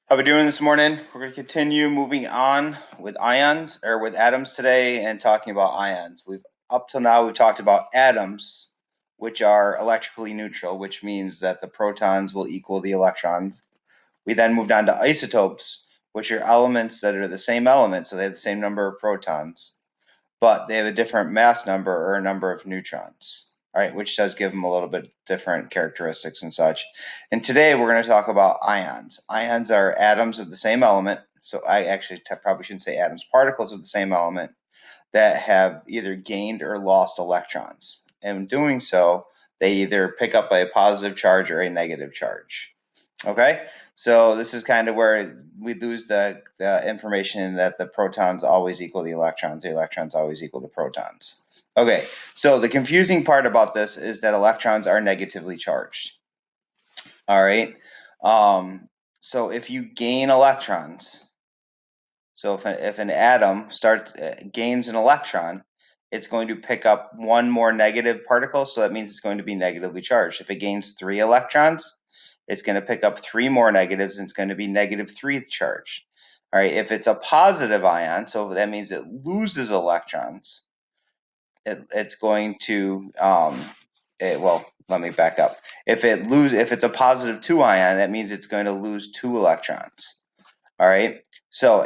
How we doing this morning? We're going to continue moving on with ions or with atoms today and talking about ions. Up till now we've talked about atoms, which are electrically neutral, which means that the protons will equal the electrons. We then moved on to isotopes, which are elements that are the same element, so they have the same number of protons, but they have a different mass number or a number of neutrons. All right, which does give them a little bit different characteristics and such. And today we're going to talk about ions. Ions are atoms of the same element. So I actually probably shouldn't say atoms, particles of the same element that have either gained or lost electrons. And in doing so, they either pick up a positive charge or a negative charge. Okay, so this is kind of where we lose the information that the protons always equal the electrons always equal the protons. Okay, so the confusing part about this is that electrons are negatively charged. All right, so if you gain electrons, so if an atom gains an electron, it's going to pick up one more negative particle, so that means it's going to be negatively charged. If it gains 3 electrons, it's going to pick up 3 more negatives, and it's going to be -3 charged. All right, if it's a positive ion, so that means it loses electrons, it's going to, well, let me back up. If it's a +2 ion, that means it's going to lose 2 electrons. All right. So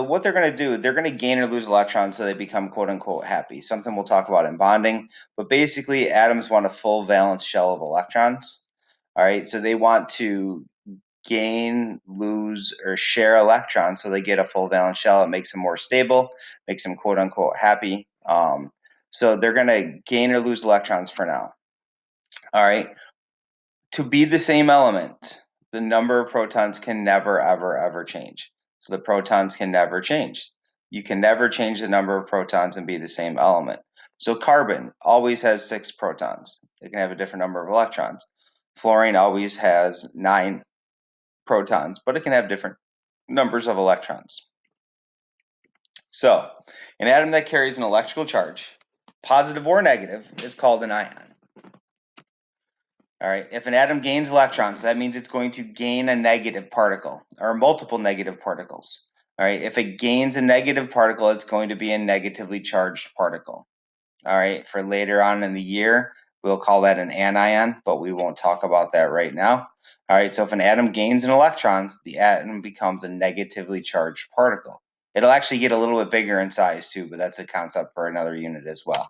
what they're going to do, they're going to gain or lose electrons so they become quote unquote happy. Something we'll talk about in bonding. But basically, atoms want a full valence shell of electrons. All right. So they want to gain, lose, or share electrons so they get a full valence shell. It makes them more stable, makes them quote unquote happy. So they're going to gain or lose electrons for now. All right. To be the same element, the number of protons can never, ever, ever change. So the protons can never change. You can never change the number of protons and be the same element. So carbon always has 6 protons. It can have a different number of electrons. Fluorine always has 9 protons, but it can have different numbers of electrons. So an atom that carries an electrical charge, positive or negative, is called an ion. All right, if an atom gains electrons, that means it's going to gain a negative particle or multiple negative particles. All right, if it gains a negative particle, it's going to be a negatively charged particle. All right, for later on in the year, we'll call that an anion, but we won't talk about that right now. All right, so if an atom gains an electrons, the atom becomes a negatively charged particle. It'll actually get a little bit bigger in size too, but that's a concept for another unit as well.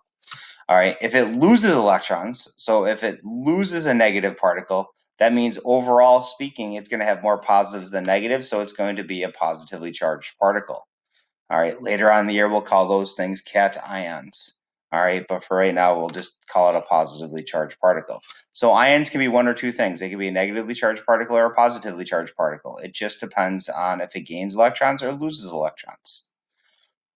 All right, if it loses electrons, so if it loses a negative particle, that means overall speaking, it's going to have more positives than negatives, so it's going to be a positively charged particle. All right, later on in the year, we'll call those things cations. All right, but for right now, we'll just call it a positively charged particle. So ions can be one or two things. They can be a negatively charged particle or a positively charged particle. It just depends on if it gains electrons or loses electrons.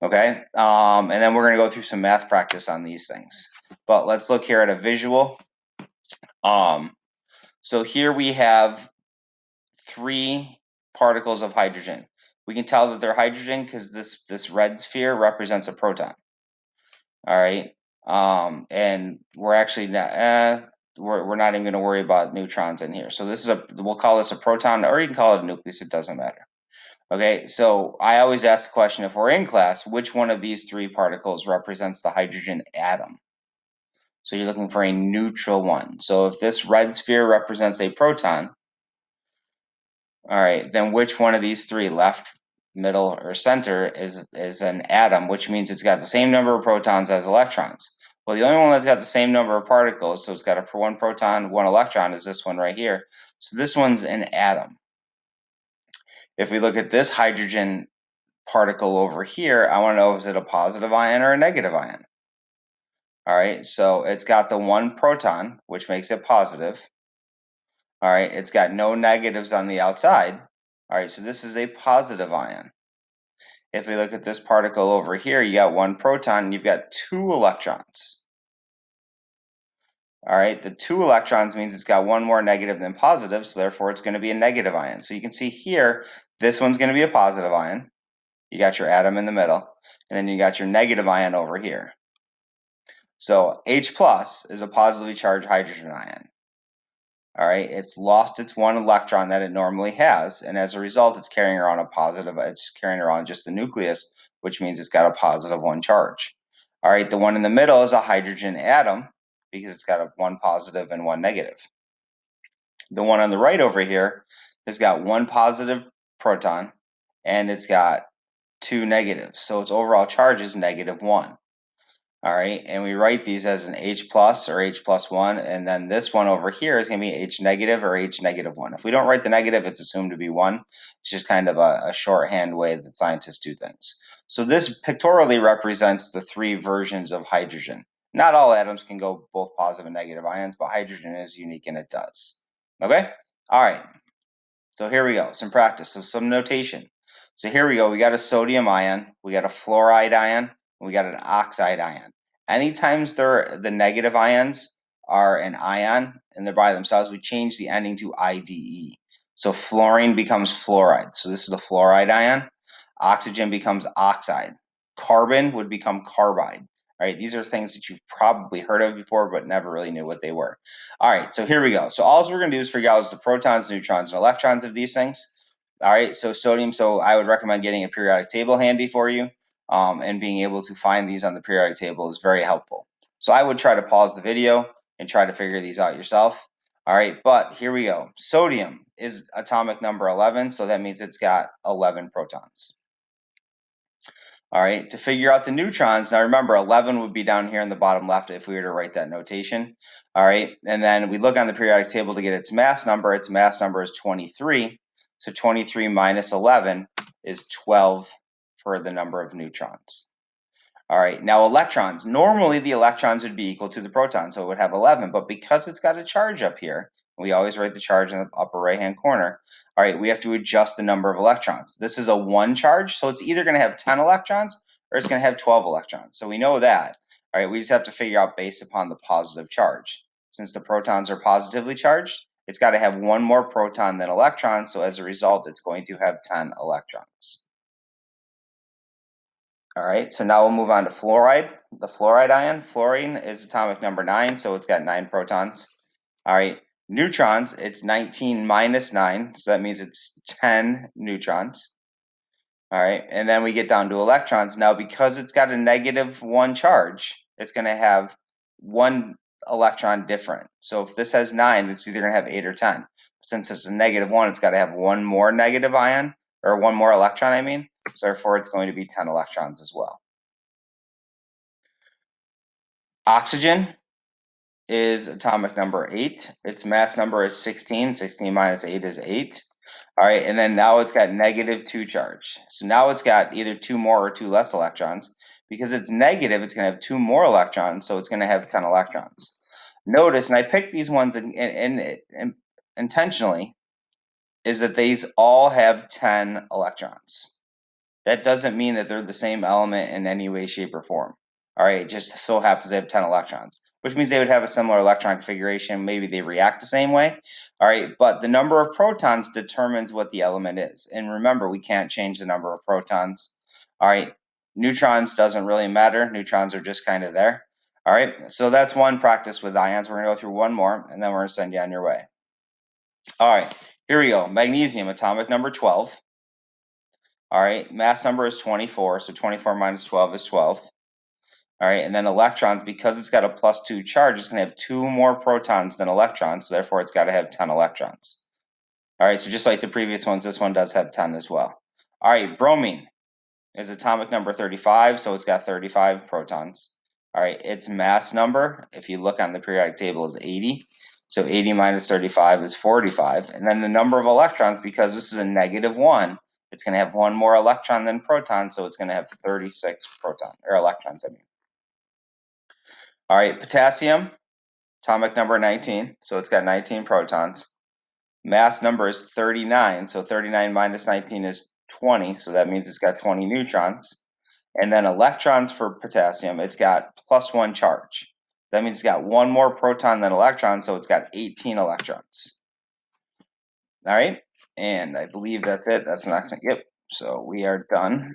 Okay, and then we're going to go through some math practice on these things. But let's look here at a visual. So here we have 3 particles of hydrogen. We can tell that they're hydrogen because this red sphere represents a proton. All right, and we're actually not, we're not even going to worry about neutrons in here. So this is we'll call this a proton, or you can call it a nucleus. It doesn't matter. Okay, so I always ask the question, if we're in class, which one of these 3 particles represents the hydrogen atom? So you're looking for a neutral one. So if this red sphere represents a proton, all right, then which one of these 3, left, middle, or center, is an atom, which means it's got the same number of protons as electrons. Well, the only one that's got the same number of particles, so it's got 1 proton, 1 electron, is this one right here. So this one's an atom. If we look at this hydrogen particle over here, I want to know, is it a positive ion or a negative ion? All right, so it's got the 1 proton, which makes it positive. All right, it's got no negatives on the outside. All right, so this is a positive ion. If we look at this particle over here, you got 1 proton and you've got 2 electrons. All right, the 2 electrons means it's got 1 more negative than positive, so therefore it's going to be a negative ion. So you can see here, this one's going to be a positive ion. You got your atom in the middle, and then you got your negative ion over here. So H plus is a positively charged hydrogen ion. All right, it's lost its one electron that it normally has, and as a result, it's carrying around a positive. It's carrying around just the nucleus, which means it's got a positive one charge. All right, the one in the middle is a hydrogen atom because it's got a one positive and one negative. The one on the right over here has got one positive proton and it's got two negatives. So its overall charge is -1. All right, and we write these as an H plus or H plus 1, and then this one over here is going to be H negative or H negative 1. If we don't write the negative, it's assumed to be 1. It's just kind of a shorthand way that scientists do things. So this pictorially represents the three versions of hydrogen. Not all atoms can go both positive and negative ions, but hydrogen is unique and it does. Okay? All right. So here we go, some practice, so some notation. So here we go, we got a sodium ion, we got a fluoride ion, and we got an oxide ion. Anytime the negative ions are an ion and they're by themselves, we change the ending to IDE. So fluorine becomes fluoride. So this is the fluoride ion. Oxygen becomes oxide. Carbon would become carbide. All right, these are things that you've probably heard of before, but never really knew what they were. All right, so here we go. So all we're going to do is figure out is the protons, neutrons, and electrons of these things. All right, so sodium, so I would recommend getting a periodic table handy for you, and being able to find these on the periodic table is very helpful. So I would try to pause the video and try to figure these out yourself. All right, but here we go. Sodium is atomic number 11, so that means it's got 11 protons. All right, to figure out the neutrons, now remember 11 would be down here in the bottom left if we were to write that notation. All right, and then we look on the periodic table to get its mass number. Its mass number is 23. So 23 minus 11 is 12 for the number of neutrons. All right, now electrons. Normally the electrons would be equal to the protons, so it would have 11, but because it's got a charge up here, we always write the charge in the upper right-hand corner. All right, we have to adjust the number of electrons. This is a 1 charge, so it's either going to have 10 electrons or it's going to have 12 electrons. So we know that. All right, we just have to figure out based upon the positive charge. Since the protons are positively charged, it's got to have one more proton than electrons, so as a result, it's going to have 10 electrons. All right, so now we'll move on to fluoride. The fluoride ion, fluorine is atomic number 9, so it's got 9 protons. All right, neutrons, it's 19 minus 9, so that means it's 10 neutrons. All right, and then we get down to electrons. Now, because it's got a -1 charge, it's going to have 1 electron different. So if this has 9, it's either going to have 8 or 10. Since it's a -1, it's got to have one more negative ion, or one more electron, I mean. So therefore, it's going to be 10 electrons as well. Oxygen is atomic number 8. Its mass number is 16. 16 minus 8 is 8. All right, and then now it's got -2 charge. So now it's got either 2 more or 2 less electrons. Because it's negative, it's going to have 2 more electrons, so it's going to have 10 electrons. Notice, and I picked these ones intentionally, is that these all have 10 electrons. That doesn't mean that they're the same element in any way, shape, or form. All right, it just so happens they have 10 electrons, which means they would have a similar electron configuration. Maybe they react the same way. All right, but the number of protons determines what the element is. And remember, we can't change the number of protons. All right, neutrons doesn't really matter. Neutrons are just kind of there. All right, so that's one practice with ions. We're going to go through one more, and then we're going to send you on your way. All right, here we go. Magnesium, atomic number 12. All right, mass number is 24, so 24 minus 12 is 12. All right, and then electrons, because it's got a +2 charge, it's going to have 2 more protons than electrons, so therefore it's got to have 10 electrons. All right, so just like the previous ones, this one does have 10 as well. All right, bromine is atomic number 35, so it's got 35 protons. All right, its mass number, if you look on the periodic table, is 80. So 80 minus 35 is 45. And then the number of electrons, because this is a -1, it's going to have 1 more electron than proton, so it's going to have 36 electrons, I mean. All right, potassium, atomic number 19, so it's got 19 protons. Mass number is 39, so 39 minus 19 is 20, so that means it's got 20 neutrons. And then electrons for potassium, it's got +1 charge. That means it's got 1 more proton than electron, so it's got 18 electrons. All right, and I believe that's it. That's the next thing. Yep, so we are done.